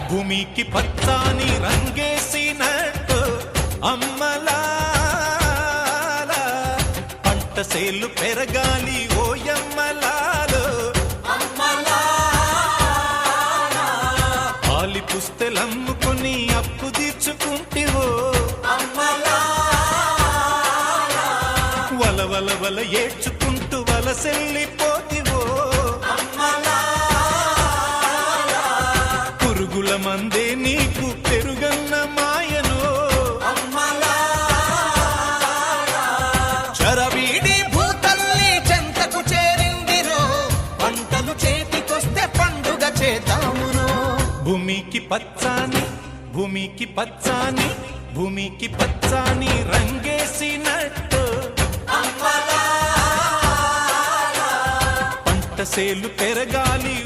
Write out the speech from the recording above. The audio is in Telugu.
భూమికి పచ్చాని రంగేసినట్టు అమ్మలాల పంట సేలు పెరగాలి ఓయమ్మలాలు పాలి పుస్తెలమ్ముకుని అప్పు తీర్చుకుంటివో వల వల వల ఏడ్చుకుంటూ వలసెల్లిపోతివో పురుగుల మందే నీకు పెరుగన్న మాయను చరవీడి భూతల్లి చెంతకు చేరిందిరో పంటలు చేతికొస్తే పండుగ చేద్దామురో భూమికి పచ్చాని భూమికి పచ్చాని భూమికి పచ్చాని రంగేసినట్టు పంట సేలు పెరగాలి